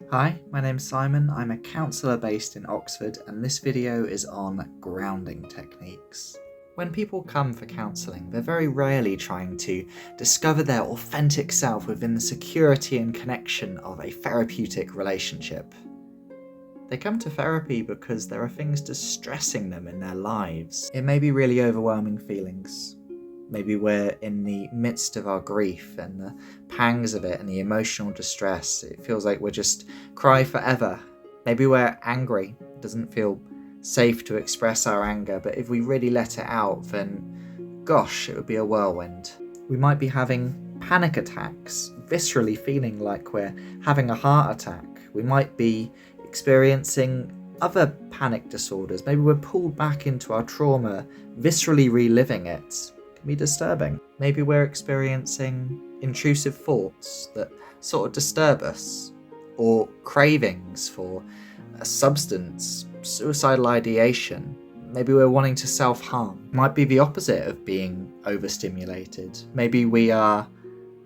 Hi, my name's Simon. I'm a counsellor based in Oxford, and this video is on grounding techniques. When people come for counselling, they're very rarely trying to discover their authentic self within the security and connection of a therapeutic relationship. They come to therapy because there are things distressing them in their lives. It may be really overwhelming feelings. Maybe we're in the midst of our grief and the pangs of it and the emotional distress. It feels like we're just cry forever. Maybe we're angry. It doesn't feel safe to express our anger, but if we really let it out, then gosh, it would be a whirlwind. We might be having panic attacks, viscerally feeling like we're having a heart attack. We might be experiencing other panic disorders. Maybe we're pulled back into our trauma, viscerally reliving it. Can be disturbing. Maybe we're experiencing intrusive thoughts that sort of disturb us, or cravings for a substance, suicidal ideation. Maybe we're wanting to self-harm. Might be the opposite of being overstimulated. Maybe we are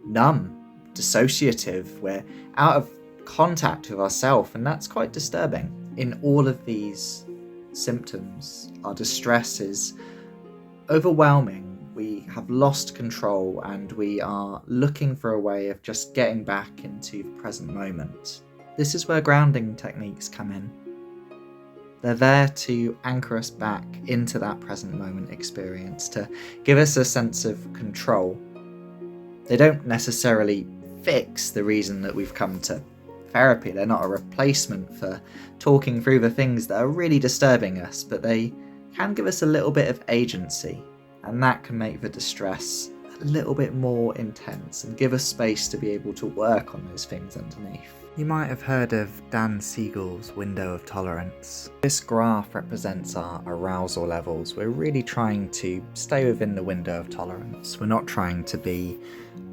numb, dissociative, we're out of contact with ourselves, and that's quite disturbing. In all of these symptoms, our distress is overwhelming. We have lost control and we are looking for a way of just getting back into the present moment. This is where grounding techniques come in. They're there to anchor us back into that present moment experience, to give us a sense of control. They don't necessarily fix the reason that we've come to therapy. They're not a replacement for talking through the things that are really disturbing us, but they can give us a little bit of agency. And that can make the distress a little bit more intense and give us space to be able to work on those things underneath. You might have heard of Dan Siegel's window of tolerance. This graph represents our arousal levels. We're really trying to stay within the window of tolerance. We're not trying to be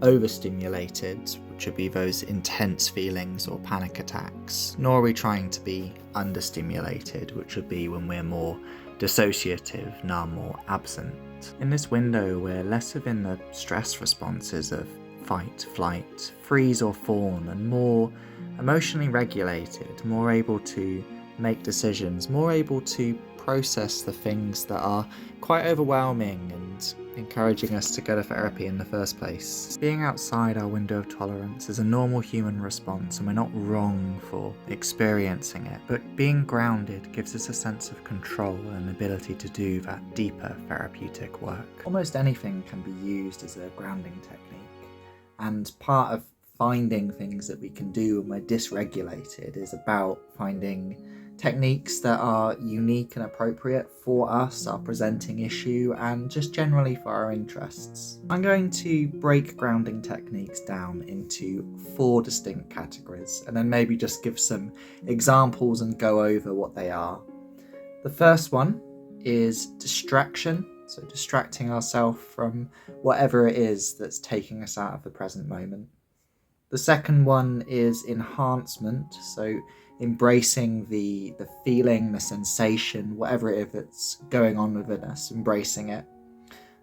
overstimulated, which would be those intense feelings or panic attacks, nor are we trying to be understimulated, which would be when we're more dissociative, numb, or absent. In this window, we're less within the stress responses of fight, flight, freeze or fawn, and more emotionally regulated, more able to make decisions, more able to process the things that are quite overwhelming and encouraging us to go to therapy in the first place. Being outside our window of tolerance is a normal human response, and we're not wrong for experiencing it, but being grounded gives us a sense of control and an ability to do that deeper therapeutic work. Almost anything can be used as a grounding technique, and part of finding things that we can do when we're dysregulated is about finding techniques that are unique and appropriate for us, our presenting issue, and just generally for our interests. I'm going to break grounding techniques down into 4 distinct categories, and then maybe just give some examples and go over what they are. The first one is distraction, so distracting ourselves from whatever it is that's taking us out of the present moment. The second one is enhancement, so embracing the feeling, the sensation, whatever it is that's going on within us, embracing it.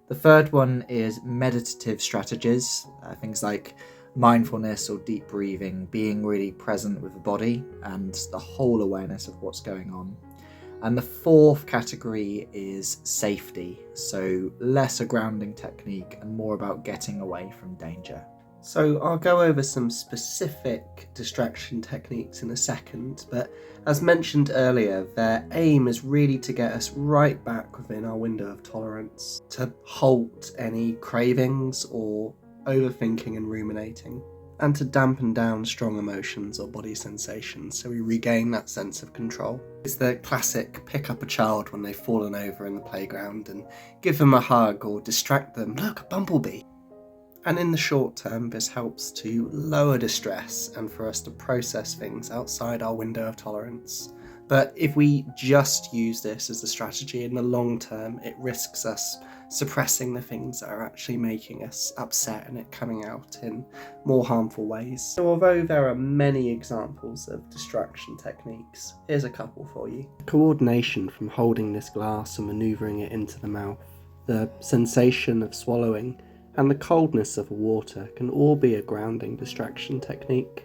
The third one is meditative strategies, things like mindfulness or deep breathing, being really present with the body and the whole awareness of what's going on. And the fourth category is safety, so less a grounding technique and more about getting away from danger. So I'll go over some specific distraction techniques in a second, but as mentioned earlier, their aim is really to get us right back within our window of tolerance, to halt any cravings or overthinking and ruminating, and to dampen down strong emotions or body sensations so we regain that sense of control. It's the classic pick up a child when they've fallen over in the playground and give them a hug or distract them. Look, a bumblebee. And in the short term, this helps to lower distress and for us to process things outside our window of tolerance. But if we just use this as a strategy in the long term, it risks us suppressing the things that are actually making us upset and it coming out in more harmful ways. So although there are many examples of distraction techniques, here's a couple for you. Coordination from holding this glass and manoeuvring it into the mouth, the sensation of swallowing, and the coldness of water can all be a grounding distraction technique.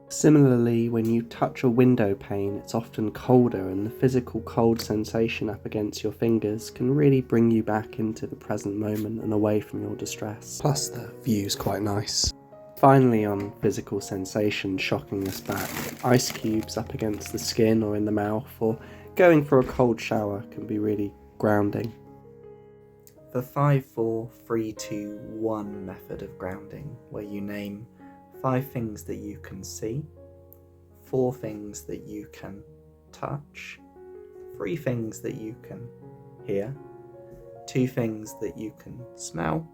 Similarly, when you touch a window pane, it's often colder, and the physical cold sensation up against your fingers can really bring you back into the present moment and away from your distress. Plus, the view's quite nice. Finally, on physical sensation shocking us back, ice cubes up against the skin or in the mouth, or going for a cold shower can be really grounding. The 5-4-3-2-1 method of grounding, where you name 5 things that you can see, 4 things that you can touch, 3 things that you can hear, 2 things that you can smell,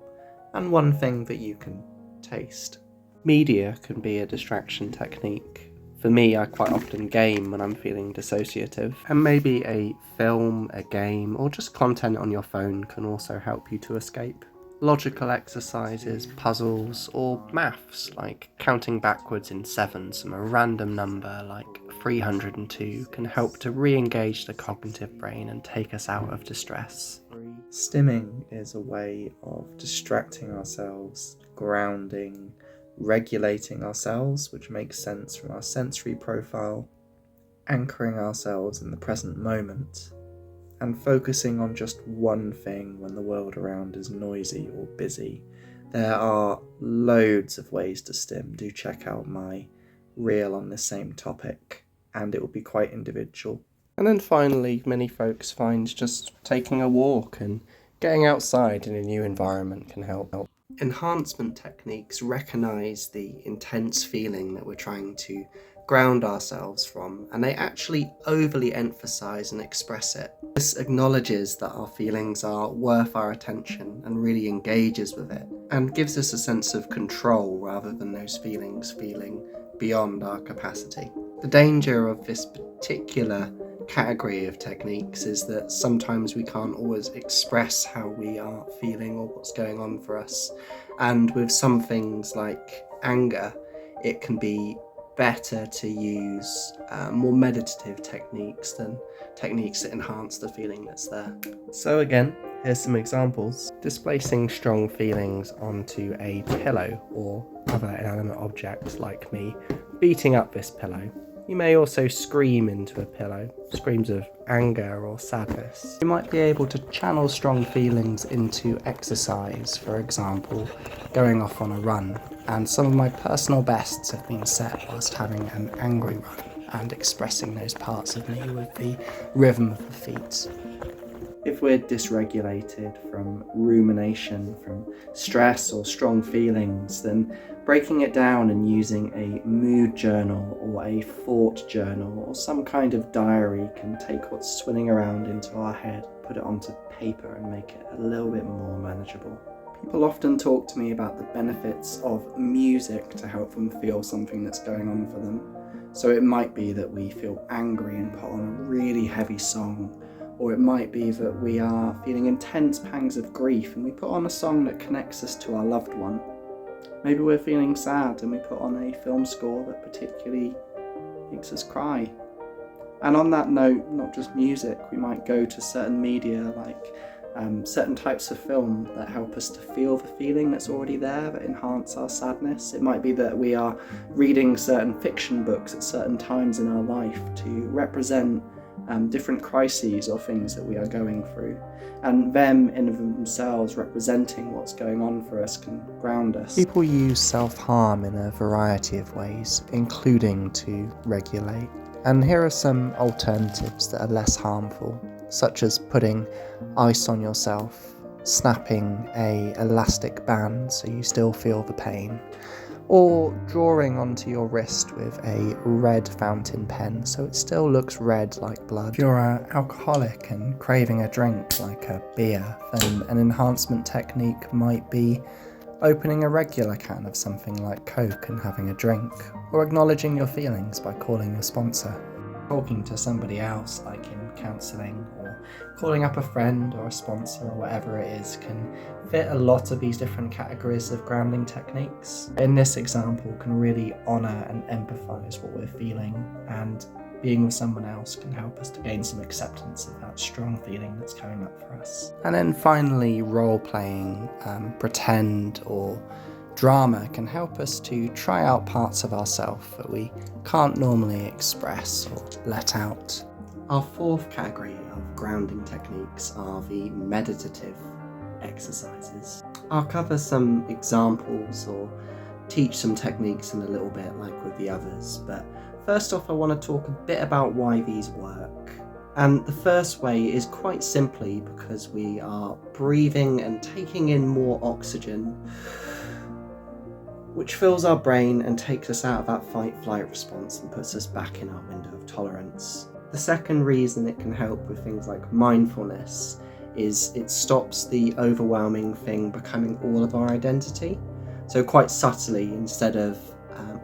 and 1 thing that you can taste. Media can be a distraction technique. For me, I quite often game when I'm feeling dissociative, and maybe a film, a game, or just content on your phone can also help you to escape. Logical exercises, puzzles, or maths, like counting backwards in sevens from a random number like 302, can help to re-engage the cognitive brain and take us out of distress. Stimming is a way of distracting ourselves, grounding, regulating ourselves, which makes sense from our sensory profile, anchoring ourselves in the present moment, and focusing on just one thing when the world around is noisy or busy. There are loads of ways to stim. Do check out my reel on this same topic, and it will be quite individual. And then finally, many folks find just taking a walk and getting outside in a new environment can help. Enhancement techniques recognise the intense feeling that we're trying to ground ourselves from, and they actually overly emphasise and express it. This acknowledges that our feelings are worth our attention and really engages with it, and gives us a sense of control rather than those feelings feeling beyond our capacity. The danger of this particular category of techniques is that sometimes we can't always express how we are feeling or what's going on for us, and with some things like anger, it can be better to use more meditative techniques than techniques that enhance the feeling that's there. So again, here's some examples. Displacing strong feelings onto a pillow or other inanimate object like me, beating up this pillow. You may also scream into a pillow, screams of anger or sadness. You might be able to channel strong feelings into exercise, for example, going off on a run. And some of my personal bests have been set whilst having an angry run and expressing those parts of me with the rhythm of the feet. If we're dysregulated from rumination, from stress or strong feelings, then breaking it down and using a mood journal or a thought journal or some kind of diary can take what's swirling around into our head, put it onto paper and make it a little bit more manageable. People often talk to me about the benefits of music to help them feel something that's going on for them. So it might be that we feel angry and put on a really heavy song, or it might be that we are feeling intense pangs of grief and we put on a song that connects us to our loved one. Maybe we're feeling sad and we put on a film score that particularly makes us cry. And on that note, not just music, we might go to certain media like certain types of film that help us to feel the feeling that's already there, that enhance our sadness. It might be that we are reading certain fiction books at certain times in our life to represent different crises or things that we are going through, and them in themselves representing what's going on for us can ground us. People use self-harm in a variety of ways, including to regulate, and here are some alternatives that are less harmful, such as putting ice on yourself, snapping a elastic band so you still feel the pain, or drawing onto your wrist with a red fountain pen so it still looks red like blood. If you're an alcoholic and craving a drink like a beer, then an enhancement technique might be opening a regular can of something like Coke and having a drink, or acknowledging your feelings by calling your sponsor. Talking to somebody else, like in counselling, or calling up a friend or a sponsor or whatever it is, can fit a lot of these different categories of grounding techniques. In this example, can really honour and empathise what we're feeling, and being with someone else can help us to gain some acceptance of that strong feeling that's coming up for us. And then finally, role-playing, pretend or Drama can help us to try out parts of ourselves that we can't normally express or let out. Our fourth category of grounding techniques are the meditative exercises. I'll cover some examples or teach some techniques in a little bit like with the others, but first off I want to talk a bit about why these work. And the first way is quite simply because we are breathing and taking in more oxygen, which fills our brain and takes us out of that fight-flight response and puts us back in our window of tolerance. The second reason it can help with things like mindfulness is it stops the overwhelming thing becoming all of our identity. So quite subtly, instead of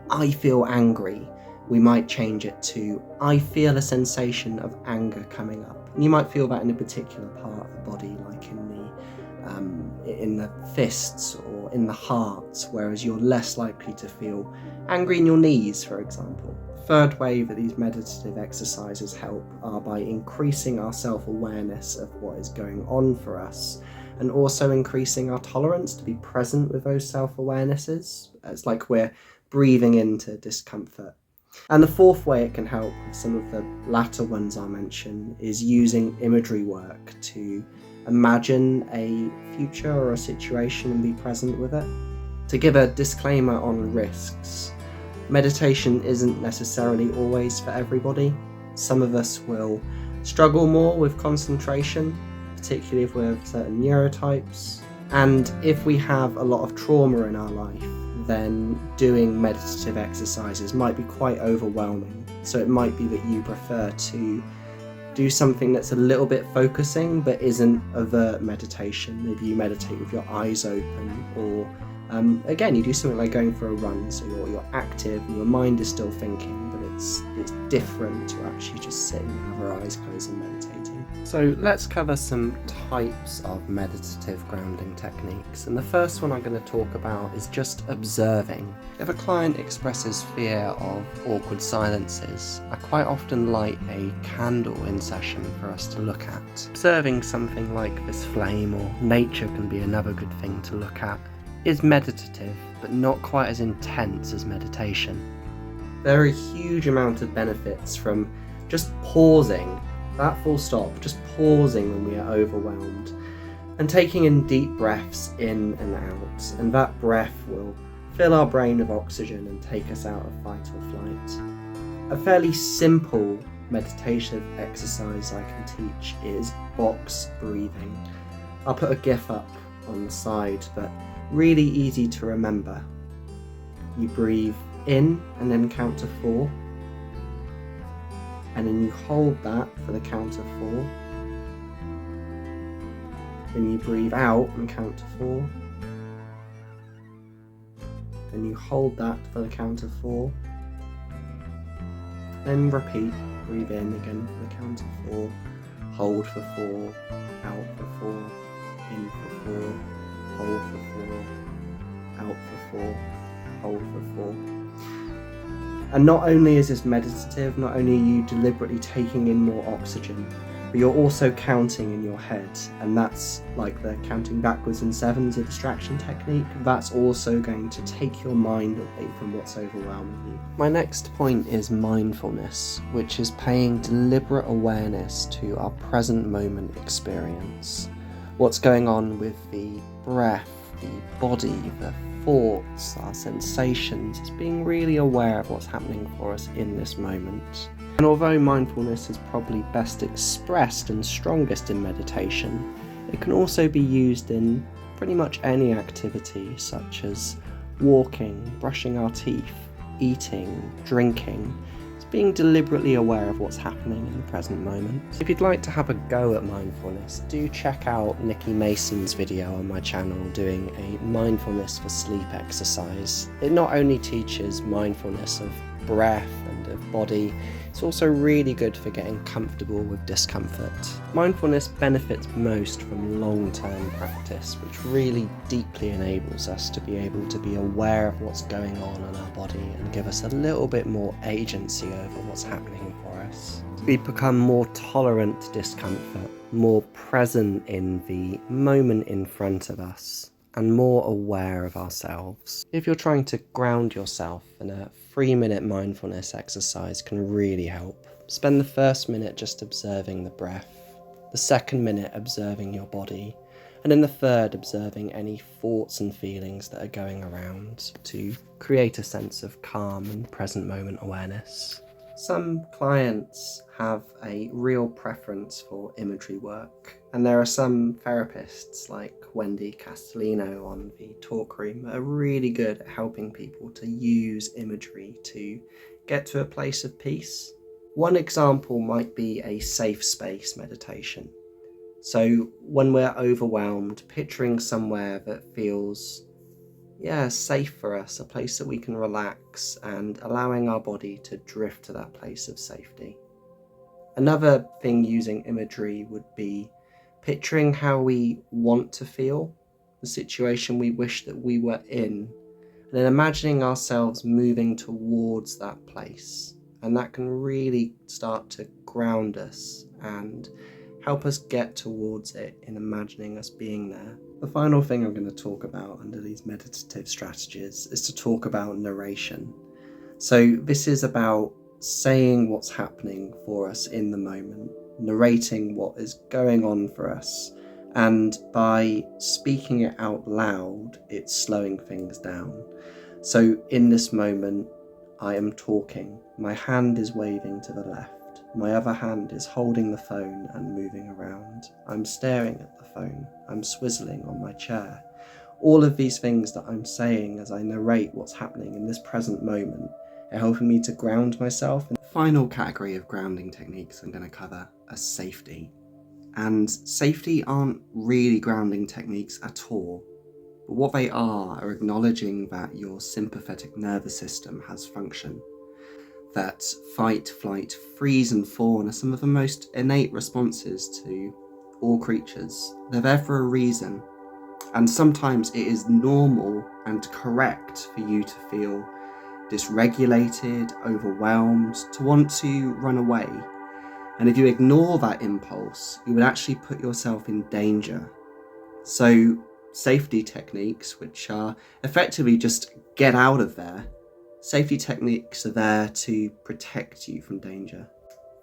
I feel angry, we might change it to I feel a sensation of anger coming up. And you might feel that in a particular part of the body, like in the fists or in the heart, whereas you're less likely to feel angry in your knees, for example. Third way that these meditative exercises help are by increasing our self-awareness of what is going on for us, and also increasing our tolerance to be present with those self-awarenesses. It's like we're breathing into discomfort. And the fourth way it can help with some of the latter ones I'll mention is using imagery work to imagine a future or a situation and be present with it. To give a disclaimer on risks, meditation isn't necessarily always for everybody. Some of us will struggle more with concentration, particularly if we have certain neurotypes. And if we have a lot of trauma in our life, then doing meditative exercises might be quite overwhelming. So it might be that you prefer to do something that's a little bit focusing but isn't overt meditation. Maybe you meditate with your eyes open, or again you do something like going for a run, so you're active and your mind is still thinking, but it's different to actually just sitting and have our eyes closed and meditating. So let's cover some types of meditative grounding techniques, and the first one I'm going to talk about is just observing. If a client expresses fear of awkward silences, I quite often light a candle in session for us to look at. Observing something like this flame, or nature can be another good thing to look at, is meditative, but not quite as intense as meditation. There are a huge amount of benefits from just pausing, that full stop, just pausing when we are overwhelmed, and taking in deep breaths in and out, and that breath will fill our brain with oxygen and take us out of fight or flight. A fairly simple meditation exercise I can teach is box breathing. I'll put a GIF up on the side, but really easy to remember. You breathe in and then count to 4, and then you hold that for the count of 4. Then you breathe out and count to 4. Then you hold that for the count of 4. Then repeat, breathe in again for the count of 4, hold for 4, out for 4, in for 4, hold for 4, out for 4, hold for 4. And not only is this meditative, not only are you deliberately taking in more oxygen, but you're also counting in your head, and that's like the counting backwards in 7's a distraction technique. That's also going to take your mind away from what's overwhelming you. My next point is mindfulness, which is paying deliberate awareness to our present moment experience. What's going on with the breath, the body, the thoughts, our sensations, is being really aware of what's happening for us in this moment. And although mindfulness is probably best expressed and strongest in meditation, it can also be used in pretty much any activity, such as walking, brushing our teeth, eating, drinking. It's being deliberately aware of what's happening in the present moment. If you'd like to have a go at mindfulness, do check out Nikki Mason's video on my channel doing a mindfulness for sleep exercise. It not only teaches mindfulness of breath and of body, it's also really good for getting comfortable with discomfort. Mindfulness benefits most from long-term practice, which really deeply enables us to be able to be aware of what's going on in our body and give us a little bit more agency over what's happening for us. We become more tolerant to discomfort, more present in the moment in front of us, and more aware of ourselves. If you're trying to ground yourself, then a 3-minute mindfulness exercise can really help. Spend the first minute just observing the breath, the second minute observing your body, and in the third observing any thoughts and feelings that are going around to create a sense of calm and present moment awareness. Some clients have a real preference for imagery work, and there are some therapists like Wendy Castellino on the Talk Room that are really good at helping people to use imagery to get to a place of peace. One example might be a safe space meditation. So when we're overwhelmed, picturing somewhere that feels safe for us, a place that we can relax, and allowing our body to drift to that place of safety. Another thing using imagery would be picturing how we want to feel, the situation we wish that we were in, and then imagining ourselves moving towards that place. And that can really start to ground us and help us get towards it in imagining us being there. The final thing I'm going to talk about under these meditative strategies is to talk about narration. So this is about saying what's happening for us in the moment, narrating what is going on for us, and by speaking it out loud, it's slowing things down. So in this moment, I am talking, my hand is waving to the left. My other hand is holding the phone and moving around. I'm staring at the phone. I'm swizzling on my chair. All of these things that I'm saying as I narrate what's happening in this present moment are helping me to ground myself. And the final category of grounding techniques I'm going to cover are safety. And safety aren't really grounding techniques at all. But what they are acknowledging that your sympathetic nervous system has function. That fight, flight, freeze and fawn are some of the most innate responses to all creatures. They're there for a reason, and sometimes it is normal and correct for you to feel dysregulated, overwhelmed, to want to run away. And if you ignore that impulse, you would actually put yourself in danger. So safety techniques, which are effectively just get out of there, safety techniques are there to protect you from danger.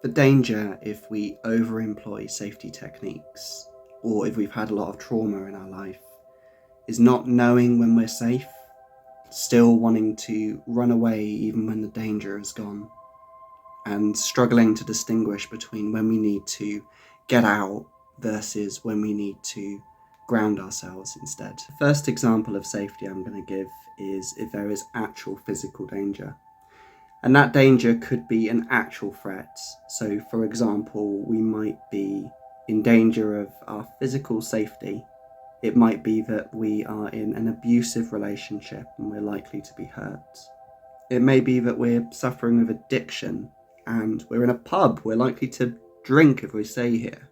The danger, if we overemploy safety techniques, or if we've had a lot of trauma in our life, is not knowing when we're safe, still wanting to run away even when the danger is gone, and struggling to distinguish between when we need to get out versus when we need to ground ourselves instead. The first example of safety I'm going to give is if there is actual physical danger. And that danger could be an actual threat. So for example, we might be in danger of our physical safety. It might be that we are in an abusive relationship and we're likely to be hurt. It may be that we're suffering with addiction and we're in a pub, we're likely to drink if we stay here.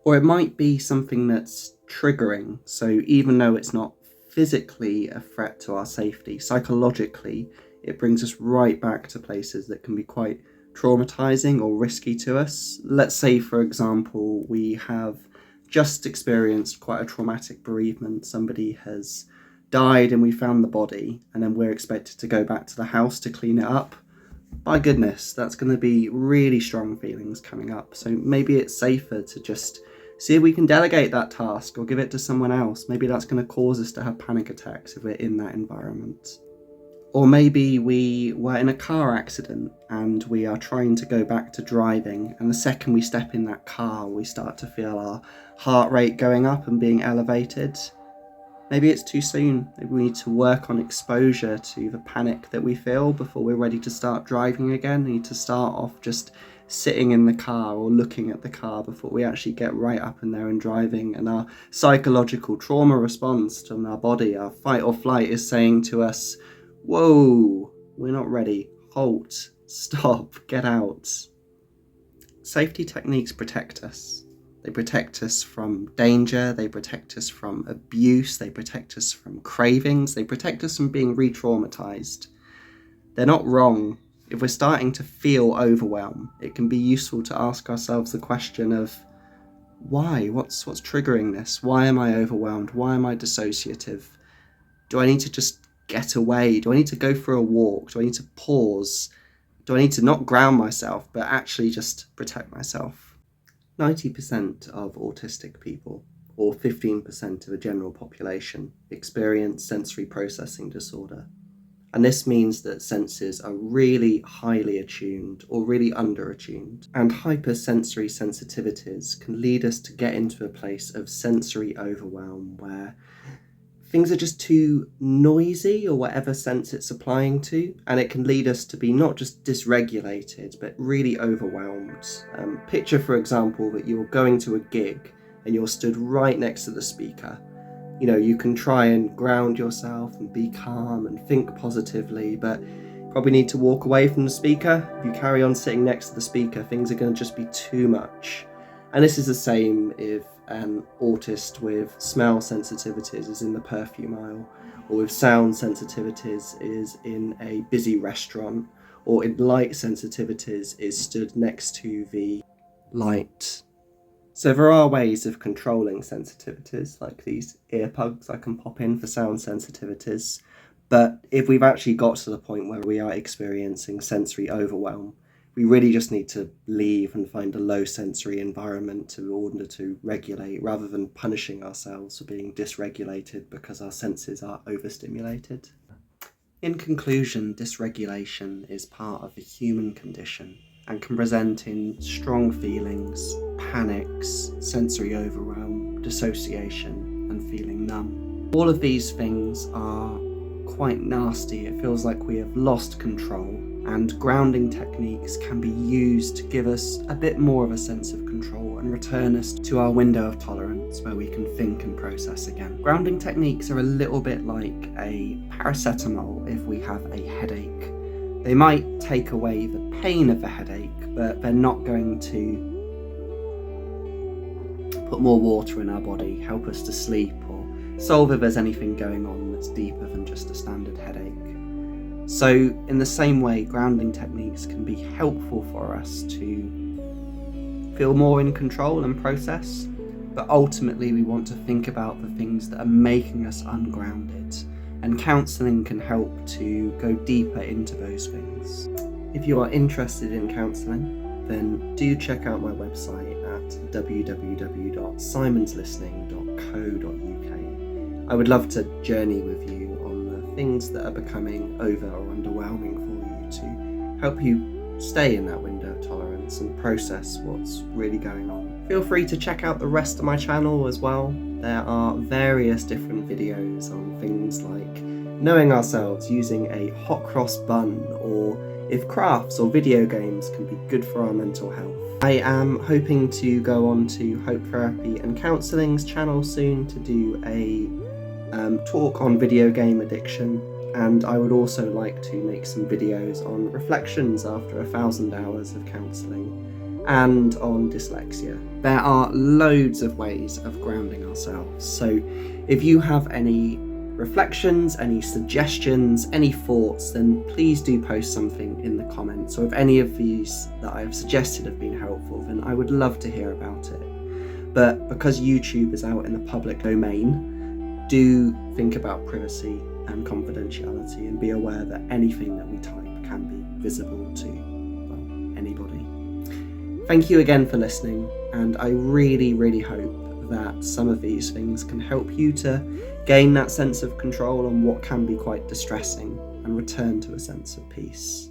Or it might be something that's triggering, so even though it's not physically a threat to our safety, psychologically it brings us right back to places that can be quite traumatizing or risky to us. Let's say, for example, we have just experienced quite a traumatic bereavement. Somebody has died and we found the body, and then we're expected to go back to the house to clean it up. My goodness, that's going to be really strong feelings coming up. So maybe it's safer to just see if we can delegate that task or give it to someone else. Maybe that's going to cause us to have panic attacks if we're in that environment. Or maybe we were in a car accident and we are trying to go back to driving, and the second we step in that car, we start to feel our heart rate going up and being elevated. Maybe it's too soon. Maybe we need to work on exposure to the panic that we feel before we're ready to start driving again. We need to start off just sitting in the car or looking at the car before we actually get right up in there and driving. And our psychological trauma response from our body, our fight or flight, is saying to us, whoa, we're not ready. Halt, stop, get out. Safety techniques protect us. They protect us from danger, they protect us from abuse, they protect us from cravings, they protect us from being re-traumatized. They're not wrong. If we're starting to feel overwhelm, it can be useful to ask ourselves the question of why? What's triggering this? Why am I overwhelmed? Why am I dissociative? Do I need to just get away? Do I need to go for a walk? Do I need to pause? Do I need to not ground myself, but actually just protect myself? 90% of autistic people, or 15% of a general population, experience sensory processing disorder. And this means that senses are really highly attuned or really under-attuned. And hypersensory sensitivities can lead us to get into a place of sensory overwhelm where things are just too noisy, or whatever sense it's applying to, and it can lead us to be not just dysregulated, but really overwhelmed. Picture, for example, that you're going to a gig and you're stood right next to the speaker. You know, you can try and ground yourself and be calm and think positively, but probably need to walk away from the speaker. If you carry on sitting next to the speaker, things are going to just be too much. And this is the same if an autist with smell sensitivities is in the perfume aisle, or with sound sensitivities is in a busy restaurant, or in light sensitivities is stood next to the light. So there are ways of controlling sensitivities, like these earplugs I can pop in for sound sensitivities. But if we've actually got to the point where we are experiencing sensory overwhelm, we really just need to leave and find a low sensory environment in order to regulate, rather than punishing ourselves for being dysregulated because our senses are overstimulated. In conclusion, dysregulation is part of the human condition and can present in strong feelings, panics, sensory overwhelm, dissociation, and feeling numb. All of these things are quite nasty. It feels like we have lost control, and grounding techniques can be used to give us a bit more of a sense of control and return us to our window of tolerance where we can think and process again. Grounding techniques are a little bit like a paracetamol if we have a headache. They might take away the pain of the headache, but they're not going to put more water in our body, help us to sleep, or solve if there's anything going on that's deeper than just a standard headache. So in the same way, grounding techniques can be helpful for us to feel more in control and process, but ultimately we want to think about the things that are making us ungrounded, and counselling can help to go deeper into those things. If you are interested in counselling, then do check out my website at www.simonslistening.co.uk. I would love to journey with you on the things that are becoming over or underwhelming for you, to help you stay in that window of tolerance and process what's really going on. Feel free to check out the rest of my channel as well. There are various different videos on things like knowing ourselves using a hot cross bun, or if crafts or video games can be good for our mental health. I am hoping to go on to Hope Therapy and Counselling's channel soon to do a talk on video game addiction, and I would also like to make some videos on reflections after 1,000 hours of counselling, and on dyslexia. There are loads of ways of grounding ourselves, so if you have any reflections, any suggestions, any thoughts, then please do post something in the comments, or if any of these that I have suggested have been helpful, then I would love to hear about it. But because YouTube is out in the public domain, do think about privacy and confidentiality, and be aware that anything that we type can be visible to, well, anybody. Thank you again for listening, and I really, really hope that some of these things can help you to gain that sense of control on what can be quite distressing and return to a sense of peace.